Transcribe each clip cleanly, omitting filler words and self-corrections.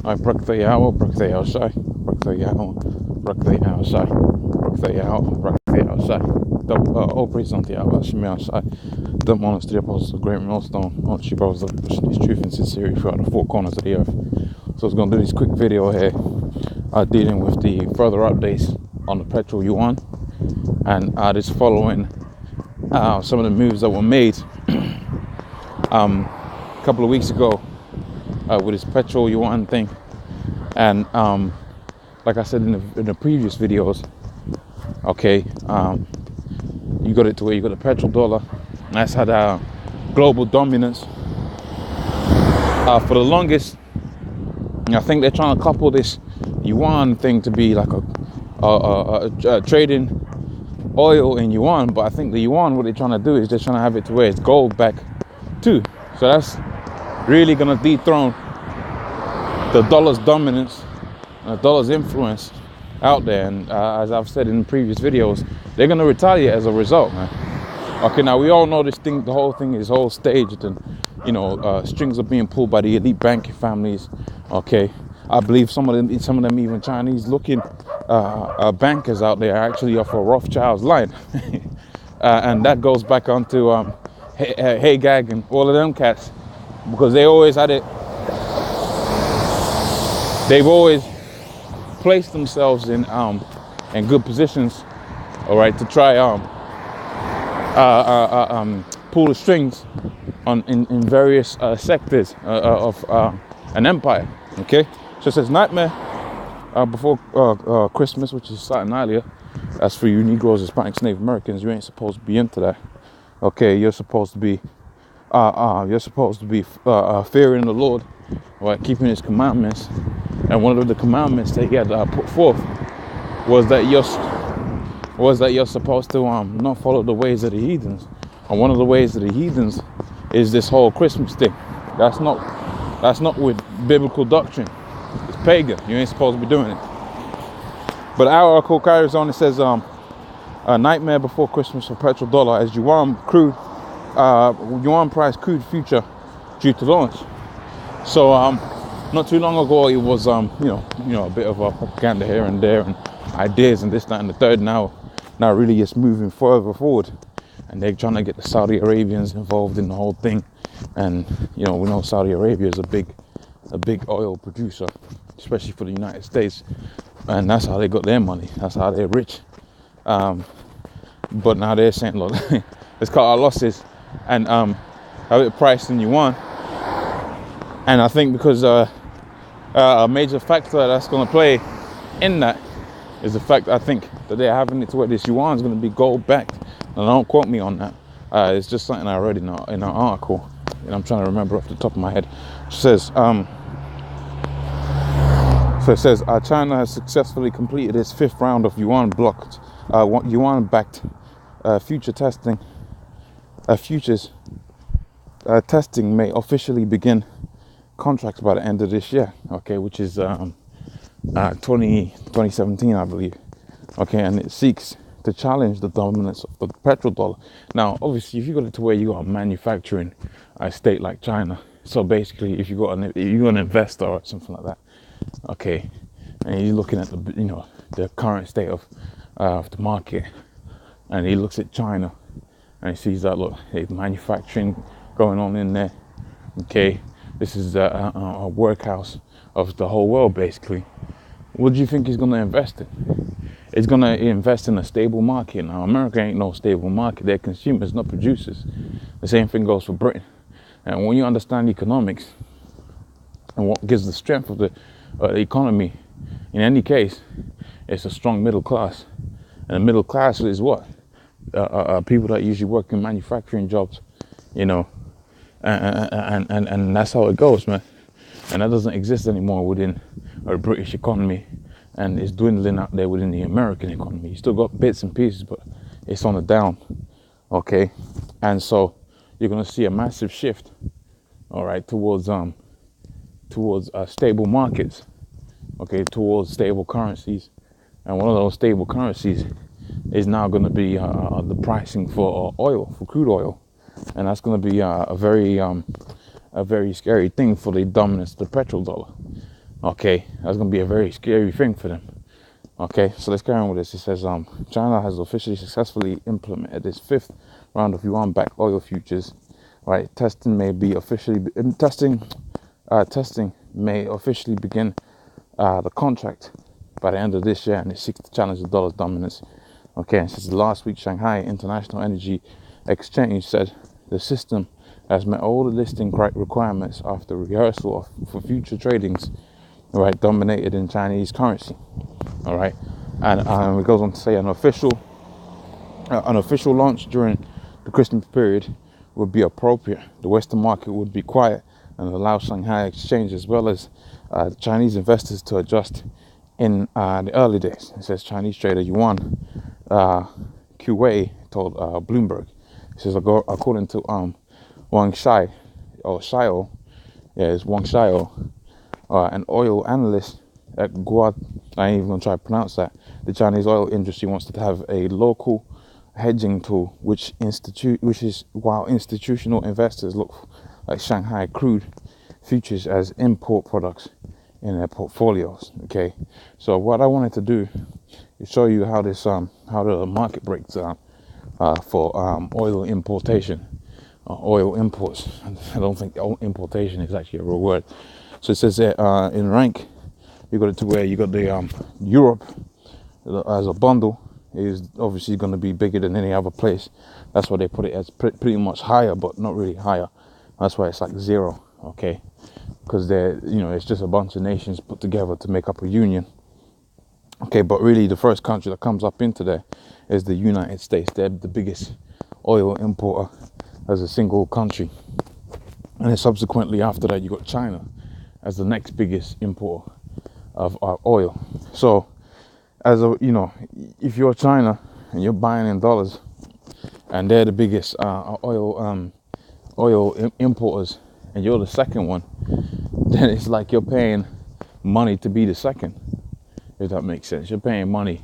بركض ياهو بركض ياهو شاي بركض ياهو بركض ياهو شاي بركض ياهو بركض ياهو شاي. All praise unto Yahweh, Shemi Shai. The honest to the apostles of great millstone, on she brothers that pushing his truth and sincerity throughout the four corners of the earth. So I was going to do this quick video here, dealing with the further updates on the petrol yuan, and just following some of the moves that were made a couple of weeks ago with this petrol yuan thing. And like I said in the previous videos, okay, you got it to where you got the petrol dollar. That's had global dominance for the longest. And I think they're trying to couple this yuan thing to be like a trading oil in yuan, but I think the yuan, what they're trying to do is they're trying to have it to where it's gold back too. So that's really going to dethrone the dollar's dominance, the dollar's influence out there. And as I've said in previous videos, they're going to retaliate as a result, man. Okay, now we all know this thing, the whole thing is all staged, and you know, strings are being pulled by the elite banking families. Okay, I believe some of them even Chinese looking bankers out there actually off a Rothschild's line. And that goes back onto Hagag and all of them cats, because they always had it. They've always placed themselves in good positions, all right, to try pull the strings in various sectors of an empire. Okay, so it says nightmare before Christmas, which is starting earlier. As for you Negroes, Hispanics, Native Americans, you ain't supposed to be into that. Okay, you're supposed to be fearing the Lord, right, keeping His commandments. And one of the commandments that He had put forth was that you're supposed to not follow the ways of the heathens. And one of the ways of the heathens is this whole Christmas thing. That's not with biblical doctrine. It's pagan. You ain't supposed to be doing it. But our article carries on. It says a nightmare before Christmas for petrol dollar as yuan price crude future due to launch. So not too long ago it was a bit of a propaganda here and there and ideas and this, that and the third. Now really it's moving further forward, and they're trying to get the Saudi Arabians involved in the whole thing. And we know Saudi Arabia is a big oil producer, especially for the United States, and that's how they got their money. That's how they're rich. But now they're saying, look, let's cut our losses and have it priced in yuan. And I think because a major factor that's going to play in that is the fact I think that they're having it to where this yuan is going to be gold backed. And don't quote me on that. It's just something I read in an article, and I'm trying to remember off the top of my head. It says, China has successfully completed its 5th round of yuan-backed future testing. Futures testing may officially begin contracts by the end of this year. Okay, which is 2017, I believe. Okay, and it seeks to challenge the dominance of the petrol dollar. Now, obviously, if you got it to where you got a manufacturing state like China, so basically, if you're an investor or something like that, okay, and you're looking at the current state of the market, and he looks at China, and he sees that there's manufacturing going on in there. Okay, this is a workhouse of the whole world, basically. What do you think he's going to invest in? It's going to invest in a stable market. Now, America ain't no stable market. They're consumers, not producers. The same thing goes for Britain. And when you understand economics and what gives the strength of the economy, in any case, it's a strong middle class. And the middle class is what? People that usually work in manufacturing jobs, and that's how it goes, man. And that doesn't exist anymore within our British economy, and it's dwindling out there within the American economy. You still got bits and pieces, but it's on the down, okay? And so you're going to see a massive shift, all right, towards stable markets, okay, towards stable currencies. And one of those stable currencies is now going to be the pricing for oil, for crude oil, and that's going to be a very scary thing for the dominance of the petrol dollar. Okay, that's going to be a very scary thing for them. Okay, so let's carry on with this. It says China has officially successfully implemented its fifth round of yuan-backed oil futures. Right, testing may officially begin the contract by the end of this year, and it seeks to challenge the dollar's dominance. Okay, since last week, Shanghai International Energy Exchange said the system has met all the listing requirements after rehearsal for future tradings, right, dominated in Chinese currency. All right, and it goes on to say an official launch during the Christmas period would be appropriate. The Western market would be quiet and allow Shanghai Exchange as well as Chinese investors to adjust in the early days. It says Chinese trader Yuan Kuwei told Bloomberg. It says according to Wang Shai or Xiao, yeah, it's Wang Xiao, an oil analyst at Guad. I ain't even gonna try to pronounce that. The Chinese oil industry wants to have a local hedging tool, which is while institutional investors look like Shanghai crude futures as import products in their portfolios. Okay, so what I wanted to do is show you how this how the market breaks down for oil importation, oil imports. I don't think importation is actually a real word. So it says that in rank, you got it to where you got the Europe as a bundle is obviously going to be bigger than any other place. That's why they put it as pretty much higher, but not really higher. That's why it's like zero. Okay, because it's just a bunch of nations put together to make up a union. Okay, but really the first country that comes up into there is the United States. They're the biggest oil importer as a single country, and then subsequently after that you got China as the next biggest importer of oil. So if you're China and you're buying in dollars and they're the biggest oil importers and you're the second one, then it's like you're paying money to be the second, if that makes sense. You're paying money,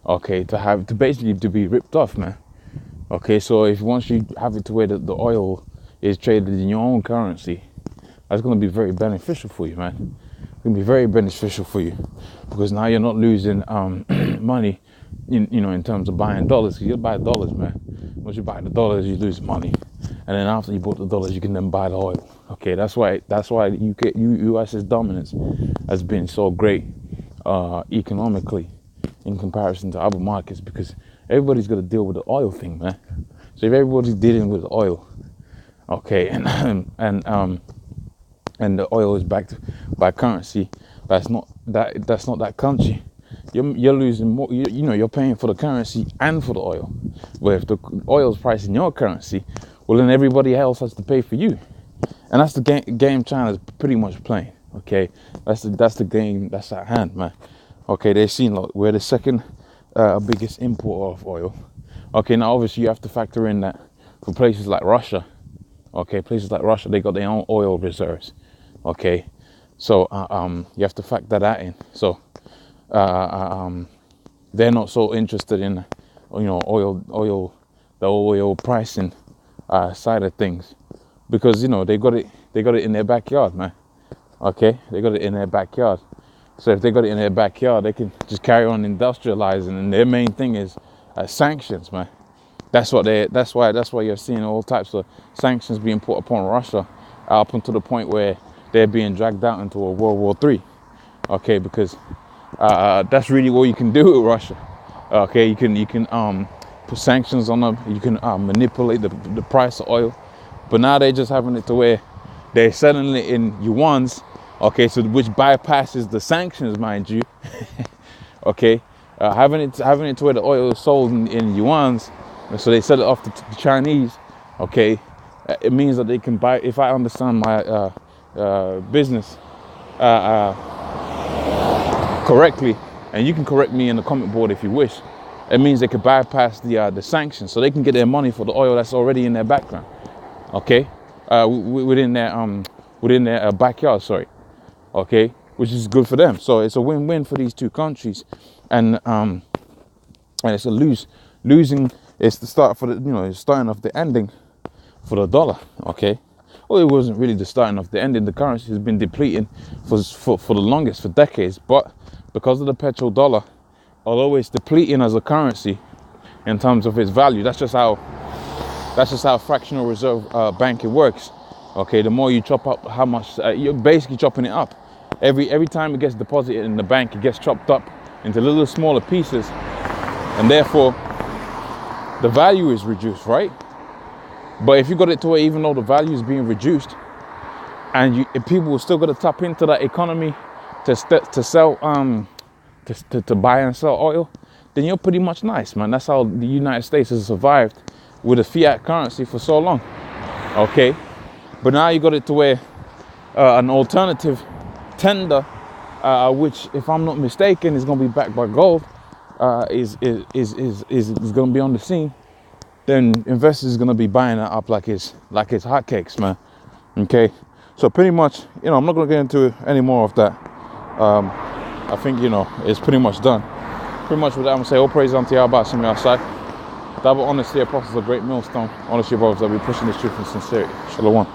okay, to basically be ripped off, man. Okay, so if once you have it to where the oil is traded in your own currency, that's going to be very beneficial for you, man. It's going to be very beneficial for you because now you're not losing money in terms of buying dollars. You buy dollars, man. Once you buy the dollars, you lose money, and then after you bought the dollars, you can then buy the oil. Okay, that's why US's dominance has been so great economically in comparison to other markets, because everybody's got to deal with the oil thing, man. So if everybody's dealing with oil, okay, and the oil is backed by currency that's not that country, you're losing more. You're paying for the currency and for the oil. But if the oil's priced in your currency, well, then everybody else has to pay for you, and that's the game China's pretty much playing. Okay, that's the game that's at hand, man. Okay, they've seen we're the second biggest importer of oil. Okay, now obviously you have to factor in that for places like Russia. Okay, places like Russia, they got their own oil reserves. Okay, so you have to factor that in. So they're not so interested in the oil pricing side of things, because they got it in their backyard, man. Okay, they got it in their backyard. So if they got it in their backyard, they can just carry on industrializing, and their main thing is sanctions, man. That's why you're seeing all types of sanctions being put upon Russia, up until the point where they're being dragged out into a World War III. Okay, because that's really what you can do with Russia. Okay, you can put sanctions on them. You can manipulate the price of oil. But now they're just having it to where they're selling it in yuans. Okay, so which bypasses the sanctions, mind you. Okay, having it to where the oil is sold in yuans, so they sell it off to the Chinese. Okay, it means that they can buy. If I understand my business correctly, and you can correct me in the comment board if you wish, it means they could bypass the sanctions, so they can get their money for the oil that's already in their background. Okay, within their backyard. Sorry. Okay, which is good for them. So it's a win-win for these two countries, and it's a losing. It's the start for the starting of the ending for the dollar. Okay, well, it wasn't really the starting of the ending. The currency has been depleting for the longest, for decades. But because of the petrodollar, although it's depleting as a currency in terms of its value, that's just how fractional reserve banking works. Okay, the more you chop up how much, you're basically chopping it up. Every time it gets deposited in the bank, it gets chopped up into little smaller pieces, and therefore the value is reduced, right? But if you got it to where even though the value is being reduced, and people still got to tap into that economy to sell, to buy and sell oil, then you're pretty much nice, man. That's how the United States has survived with a fiat currency for so long. Okay, but now you got it to where an alternative tender, which, if I'm not mistaken, is going to be backed by gold, is going to be on the scene. Then investors are going to be buying that up like it's hotcakes, man. Okay, so pretty much, I'm not going to get into any more of that. I think, it's pretty much done. Pretty much with that, I'm going to say all praise unto Yahweh, see me outside. Double honesty, apostles, a great millstone. Honestly, brothers, I'll be pushing this truth in sincerity. Shalom.